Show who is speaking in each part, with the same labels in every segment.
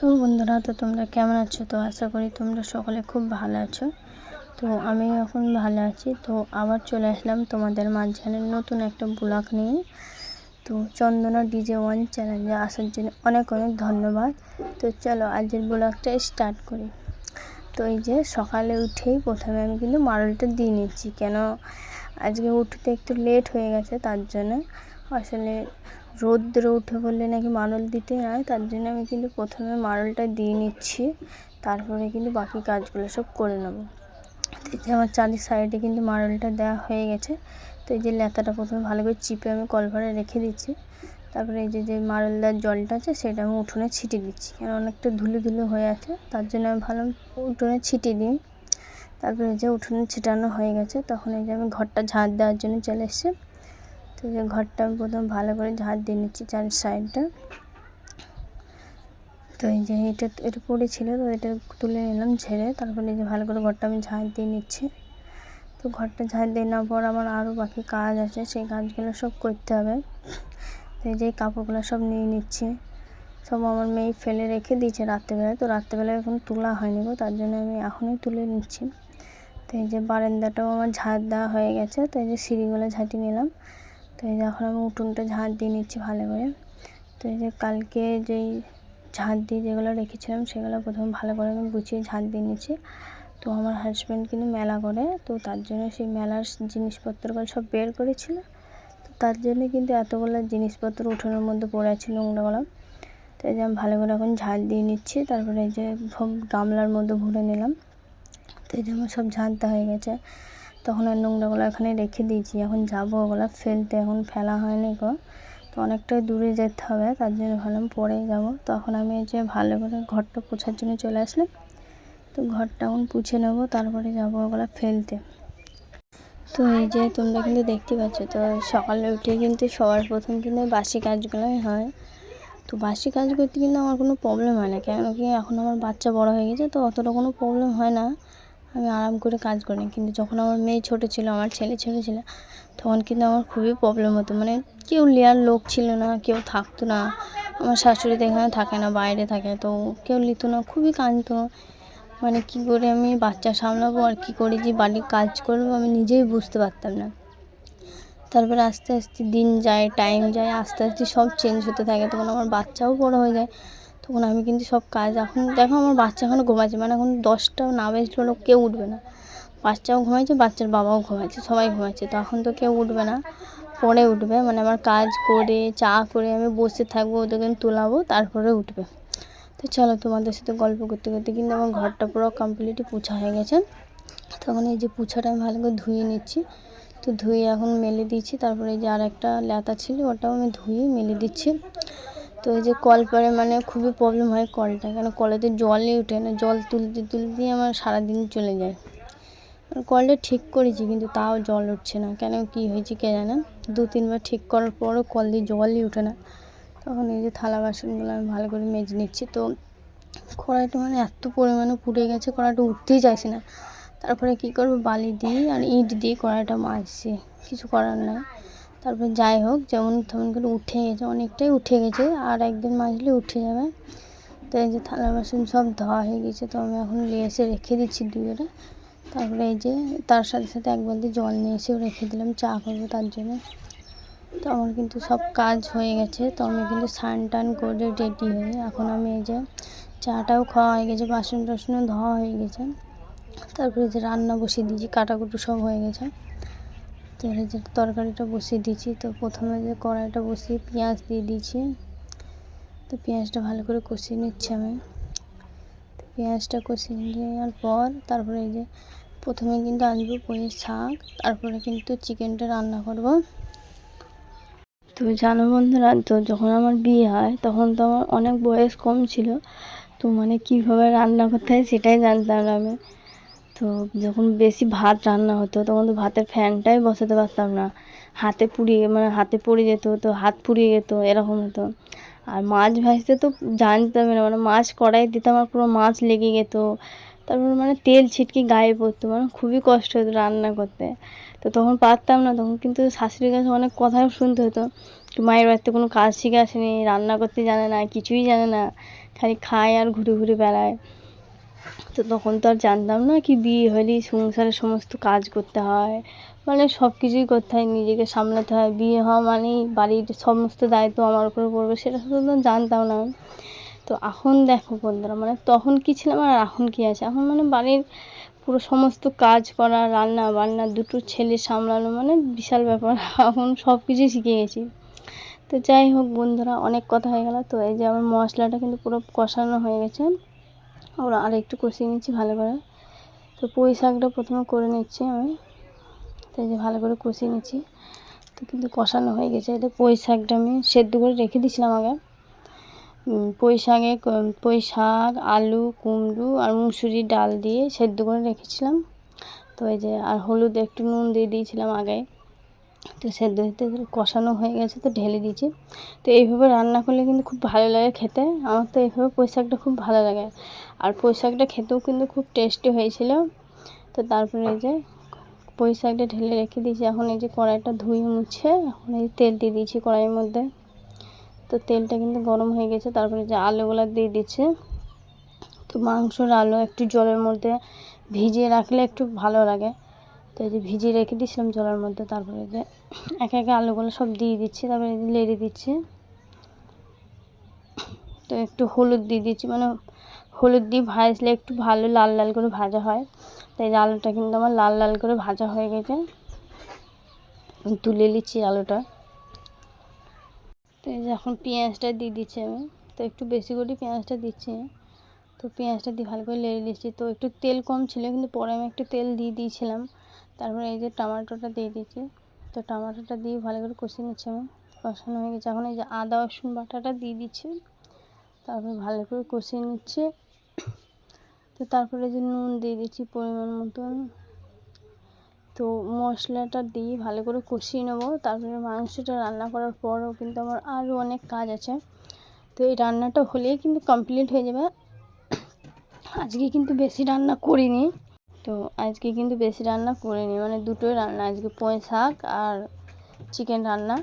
Speaker 1: Hello বন্ধুরা, তো তোমরা কেমন আছো? তো আশা করি তোমরা সকলে খুব ভালো আছো। তো আমি এখন ভালো আছি। তো আবার চলে আসলাম তোমাদের মাঝখানে নতুন একটা ব্লগ নিয়ে। তো চন্দনা DJ1 চ্যানেলে আসার জন্য অনেক অনেক ধন্যবাদ। তো চলো আজকের ব্লগটা স্টার্ট করি। তো এই যে সকালে উঠেই প্রথমে আমি কিন্তু মাড়লটা দিয়ে নিচ্ছি, কেন আজকে উঠতে একটু লেট হয়ে গেছে, তার জন্য আসলে রৌদ্রে উঠে বললে নাকি মাড়ল দিতে হয়, তার জন্য আমি কিন্তু প্রথমে মাড়লটা দিয়ে নিচ্ছি, তারপরে কিন্তু বাকি কাজগুলো সব করে নেব। এই যে আমার চারি সাইডে কিন্তু মাড়লটা দেওয়া হয়ে গেছে। তো এই যে লেতাটা প্রথমে ভালো করে চিপে আমি কলপারে রেখে দিচ্ছি, তারপরে এই যে মাড়ল দেওয়ার জলটা আছে সেটা আমি উঠোনে ছিটিয়ে দিচ্ছি, কেন অনেকটা ধুলো ধুলো হয়ে আছে, তার জন্য আমি ভালো উঠোনে ছিটিয়ে দিই। তারপরে এই যে উঠোনে ছিটানো হয়ে গেছে, তখন এই যে আমি ঘরটা ঝাড় দেওয়ার জন্য চলে এসেছি। তো এই যে ঘরটা আমি প্রথমে ভালো করে ঝাড় দিয়ে নিচ্ছি চার সাইডটা। তো এই যে এটা পড়েছিল, তো এটা তুলে নিলাম ঝেড়ে, তারপরে এই যে ভালো করে ঘরটা আমি ঝাড় দিয়ে নিচ্ছি। তো ঘরটা ঝাড় দিয়ে নেওয়ার পর আমার আরও বাকি কাজ আছে, সেই কাজগুলো সব করতে হবে। তো এই যে কাপড়গুলো সব নিয়ে নিচ্ছি, সব আমার মেয়ে ফেলে রেখে দিয়েছে রাত্রেবেলায়, তো রাত্রেবেলায় এখন তোলা হয়নি গো, তার জন্য আমি এখনই তুলে নিচ্ছি। তো এই যে বারান্দাটাও আমার ঝাড় দেওয়া হয়ে গেছে, তো এই যে সিঁড়িগুলো ঝাঁটিয়ে নিলাম। তো এই যে এখন আমি উঠোনটা ঝাড় দিয়ে নিচ্ছি ভালো করে। তো এই যে কালকে যেই ঝাড় দিয়ে যেগুলো রেখেছিলাম সেগুলো প্রথমে ভালো করে আমি গুছিয়ে ঝাড় দিয়ে নিচ্ছি। তো আমার হাজব্যান্ড কিন্তু মেলা করে, তো তার জন্য সেই মেলার জিনিসপত্রগুলো সব বের করেছিল, তো তার জন্য কিন্তু এতগুলো জিনিসপত্র উঠোনের মধ্যে পড়ে আছে নোংরাগুলো। তো এই যে আমি ভালো করে এখন ঝাড় দিয়ে নিচ্ছি, তারপরে এই যে সব গামলার মধ্যে ভরে নিলাম। তো এই যে আমার সব ঝাড় দেওয়া হয়ে গেছে, তখন আর নোংরাগুলো এখানে রেখে দিয়েছি, এখন যাবো ওগুলো ফেলতে, এখন ফেলা হয়নি গো, তো অনেকটাই দূরে যেতে হবে, তার জন্য ভাবলাম পরেই যাব। তখন আমি এই যে ভালো করে ঘরটা পোছার জন্য চলে আসলাম। তো ঘরটা এখন পুছে নেব, তারপরে যাবো ওগুলো ফেলতে। তো এই যে তোমরা কিন্তু দেখতে পাচ্ছ, তো সকালে উঠে কিন্তু সবার প্রথম কিন্তু বাসি কাজগুলোই হয়। তো বাসি কাজ করতে কিন্তু আমার কোনো প্রবলেম হয় না, কেন কি এখন আমার বাচ্চা বড় হয়ে গেছে, তো অতটা কোনো প্রবলেম হয় না, আমি আরাম করে কাজ করি। কিন্তু যখন আমার মেয়ে ছোটো ছিল, আমার ছেলে ছোটো ছিল, তখন কিন্তু আমার খুবই প্রবলেম হতো, মানে কেউ নেওয়ার লোক ছিল না, কেউ থাকতো না, আমার শাশুড়ি তো এখানে থাকে না, বাইরে থাকে, তো কেউ নিত না, খুবই কাঁদতো, মানে কী করে আমি বাচ্চা সামলাবো আর কী করে যে বাড়ির কাজ করবো আমি নিজেই বুঝতে পারতাম না। তারপরে আস্তে আস্তে দিন যায়, টাইম যায়, আস্তে আস্তে সব চেঞ্জ হতে থাকে, তখন আমার বাচ্চাও বড়ো হয়ে যায়, তখন আমি কিন্তু সব কাজ, এখন দেখো আমার বাচ্চা এখনও ঘুমাচ্ছে, মানে এখন 10টা না বেজলেও কেউ উঠবে না, বাচ্চাও ঘুমাচ্ছে, বাচ্চার বাবাও ঘুমাচ্ছে, সবাই ঘুমাচ্ছে, তো এখন তো কেউ উঠবে না, পরে উঠবে, মানে আমার কাজ করে চা করে আমি বসে থাকবো, ওদেরকে তোলাবো, তারপরে উঠবে। তো চলো তোমাদের সাথে গল্প করতে করতে কিন্তু আমার ঘরটা পুরো কমপ্লিটলি পোছা হয়ে গেছে। তখন এই যে পুছাটা আমি ভালো করে ধুয়ে নিচ্ছি, তো ধুয়ে এখন মেলে দিচ্ছি, তারপরে এই যে আর একটা ল্যাতা ছিল ওটাও আমি ধুয়ে মেলে দিচ্ছি। তো এই যে কল পরে মানে খুবই প্রবলেম হয় কলটা, কেন কলেতে জলই ওঠে না, জল তুলতে তুলতেই আমার সারাদিন চলে যায়। কলটা ঠিক করেছি কিন্তু তাও জল উঠছে না, কেন কী হয়েছে কে জানে, 2-3বার ঠিক করার পরও কল দিয়ে জলই ওঠে না। তখন এই যে থালা বাসনগুলো আমি ভালো করে মেজে নিচ্ছি। তো কড়াইটা মানে এত পরিমাণে পুড়ে গেছে, কড়াইটা উঠতেই চাইছে না, তারপরে কী করবো, বালি দিয়ে আর ইট দিয়ে কড়াইটা মাজছি, কিছু করার নাই। তারপরে যাই হোক, যেমন তেমন করে উঠে গেছে, অনেকটাই উঠে গেছে, আর একদিন মাজলে উঠে যাবে। তো এই যে থালা বাসন সব ধোয়া হয়ে গেছে, তো আমি এখন নিয়ে এসে রেখে দিচ্ছি দুপুরে। তারপরে এই যে তার সাথে সাথে এক বালতি জল নিয়ে এসেও রেখে দিলাম চা করবো তার জন্য। তো আমার কিন্তু সব কাজ হয়ে গেছে, তো আমি কিন্তু স্নান টান করে রেডি হয়ে এখন আমি এই যে চাটাও খাওয়া হয়ে গেছে, বাসন টাসনও ধোয়া হয়ে গেছে, তারপরে যে রান্না বসিয়ে দিয়েছি, কাটাকুটো সব হয়ে গেছে। তো এই যে তরকারিটা বসিয়ে দিয়েছি, তো প্রথমে যে কড়াইটা বসিয়ে পেঁয়াজ দিয়ে দিয়েছি, তো পেঁয়াজটা ভালো করে কষিয়ে নিচ্ছি আমি। তো পেঁয়াজটা কষিয়ে নেওয়ার পর তারপরে এই যে প্রথমে কিন্তু আলু পুঁই শাক, তারপরে কিন্তু চিকেনটা রান্না করব। তো জানো বন্ধুরা, তো যখন আমার বিয়ে হয় তখন তো আমার অনেক বয়স কম ছিল, তো মানে কীভাবে রান্না করতে হয় সেটাই জানতাম না আমি। তো যখন বেশি ভাত রান্না হতো তখন তো ভাতের ফ্যানটাই বসাতে পারতাম না, হাতে পুড়িয়ে মানে হাতে পড়ে যেত, তো হাত পুড়িয়ে যেত, এরকম হতো। আর মাছ ভাজতে তো জানতামই না, মানে মাছ কড়াই দিতাম আর পুরো মাছ লেগে যেত, তারপর মানে তেল ছিটকে গায়ে পড়তো, মানে খুবই কষ্ট হতো রান্না করতে। তো তখন পারতাম না, তখন কিন্তু শাশুড়ির কাছে অনেক কথাও শুনতে হতো, মায়ের বাড়িতে কোনো কাজ শিখে আসেনি, রান্না করতে জানে না, কিছুই জানে না, খালি খায় আর ঘুরে ঘুরে বেড়ায়। তো তখন তো আর জানতাম না কি বিয়ে হলেই সংসারের সমস্ত কাজ করতে হয়, মানে সব কিছুই করতে হয়, নিজেকে সামলাতে হয়, বিয়ে হওয়া মানেই বাড়ির সমস্ত দায়িত্ব আমার উপরে পড়বে, সেটা শুধু জানতাম না। তো এখন দেখো বন্ধুরা, মানে তখন কী ছিলাম আর এখন কী আছে, এখন মানে বাড়ির পুরো সমস্ত কাজ করা, রান্না বান্না, দুটো ছেলে সামলানো মানে বিশাল ব্যাপার। এখন সব কিছুই শিখে গেছি। তো যাই হোক বন্ধুরা, অনেক কথা হয়ে গেল। তো এই যে আমার মশলাটা কিন্তু পুরো কষানো হয়ে গেছে, ওরা আর একটু কষিয়ে নিচ্ছি ভালো করে। তো পুঁই শাকটা প্রথমে করে নিচ্ছি আমি, তো এই যে ভালো করে কষিয়ে নিচ্ছি। তো কিন্তু কষানো হয়ে গেছে। এটা পুঁই শাকটা আমি সেদ্ধ করে রেখে দিয়েছিলাম আগে। পুঁই শাক, আলু, কুমড়ো আর মুসুরির ডাল দিয়ে সেদ্ধ করে রেখেছিলাম। তো এই যে আর হলুদ একটু নুন দিয়ে দিয়েছিলাম আগে। তো সেদ্ধ হতে কষানো হয়ে গেছে, তো ঢেলে দিয়েছি। তো এইভাবে রান্না করলে কিন্তু খুব ভালো লাগে খেতে। আমার তো এইভাবে পুঁই শাকটা খুব ভালো লাগে, আর পুঁই শাকটা খেতেও কিন্তু খুব টেস্টি হয়েছিল। তো তারপরে এই যে পুঁই শাকটা ঢেলে রেখে দিয়েছি। এখন এই যে কড়াইটা ধুয়ে মুছে এখন এই তেল দিয়ে দিয়েছি কড়াইয়ের মধ্যে। তো তেলটা কিন্তু গরম হয়ে গেছে। তারপরে যে আলুগুলো দিয়ে দিচ্ছে। তো মাংসর আলু একটু জলের মধ্যে ভিজিয়ে রাখলে একটু ভালো লাগে। তো এই যে ভিজিয়ে রেখে দিয়েছিলাম জলের মধ্যে। তারপরে যে একে একে আলুগুলো সব দিয়ে দিচ্ছি, তারপরে নেড়ে দিচ্ছি। তো একটু হলুদ দিয়ে দিচ্ছি, মানে হলুদ দিয়ে ভাজলে একটু ভালো লাল লাল করে ভাজা হয়। তাই আলুটা কিন্তু আমার লাল লাল করে ভাজা হয়ে গেছে, তুলে নিচ্ছি আলুটা। তো এই যে এখন পেঁয়াজটা দিয়ে দিচ্ছি আমি, তো একটু বেশি করে পেঁয়াজটা দিচ্ছি। তো পেঁয়াজটা দিয়ে ভালো করে নেড়ে দিচ্ছি। তো একটু তেল কম ছিল, কিন্তু পরে আমি একটু তেল দিয়ে দিয়েছিলাম। তারপরে এই যে টমেটোটা দিয়ে দিচ্ছি। তো টমেটোটা দিয়ে ভালো করে কষিয়ে নিচ্ছি আমি। কষানো হয়ে গেছে। এখন এই যে আদা রসুন বাটাটা দিয়ে দিচ্ছি, তারপরে ভালো করে কষিয়ে নিচ্ছে। তো তারপরে যে নুন দিয়ে দিচ্ছি পরিমাণ মতন। তো মশলাটা দিয়ে ভালো করে কষিয়ে নেবো। তারপরে মাংসটা রান্না করার পরও কিন্তু আমার আরও অনেক কাজ আছে। তো এই রান্নাটা হলেই কিন্তু কমপ্লিট হয়ে যাবে। আজকে কিন্তু বেশি রান্না করিনি। মানে দুটোই রান্না আজকে, পুঁই শাক আর চিকেন রান্না।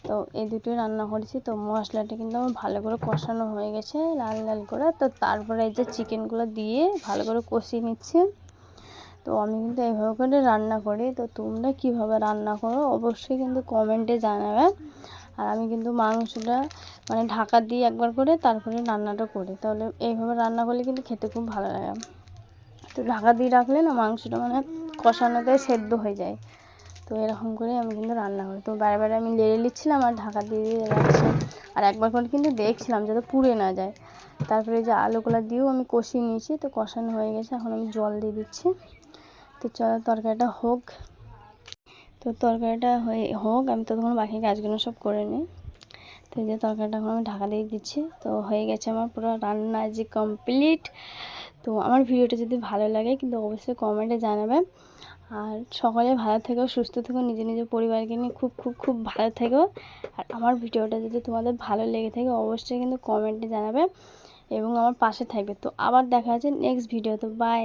Speaker 1: তো এই দুটোই রান্না করেছি। তো মশলাটা কিন্তু আমার ভালো করে কষানো হয়ে গেছে লাল লাল করে। তো তারপরে এই যে চিকেনগুলো দিয়ে ভালো করে কষিয়ে নিচ্ছি। তো আমি কিন্তু এইভাবে করে রান্না করি। তো তোমরা কীভাবে রান্না করো অবশ্যই কিন্তু কমেন্টে জানাবে। আর আমি কিন্তু মাংসটা মানে ঢাকা দিয়ে একবার করে তারপরে রান্নাটা করি, তাহলে এইভাবে রান্না করলে কিন্তু খেতে খুব ভালো লাগে। তো ঢাকা দিয়ে রাখলে না মাংসটা মানে কষানোতে সেদ্ধ হয়ে যায়। তো এরকম করে আমি কিন্তু রান্না করি। তো বারে বারে আমি নেড়ে নিচ্ছিলাম আর ঢাকা দিয়ে রাখছি, আর একবার করে কিন্তু দেখছিলাম যাতে পুড়ে না যায়। তারপরে যে আলুগুলো দিয়েও আমি কষিয়ে নিয়েছি। তো কষানো হয়ে গেছে, এখন আমি জল দিয়ে দিচ্ছি। তো চলো তরকারিটা হোক। তো তরকারিটা হোক, আমি ততক্ষণ বাকি কাজগুলো সব করে নিই। তো এই যে তরকারিটা এখন আমি ঢাকা দিয়ে দিচ্ছি। তো হয়ে গেছে আমার পুরো রান্না আজ কমপ্লিট। তো আমার ভিডিওটা যদি ভালো লাগে কিন্তু অবশ্যই কমেন্টে জানাবে। আর সকলে ভালো থেকো, সুস্থ থেকো, নিজের নিজের পরিবারকে নিয়ে খুব খুব খুব ভালো থেকো। আর আমার ভিডিওটা যদি তোমাদের ভালো লেগে থাকে অবশ্যই কিন্তু কমেন্টে জানাবে এবং আমার পাশে থাকবে। তো আবার দেখা হচ্ছে নেক্সট ভিডিও। তো বাই।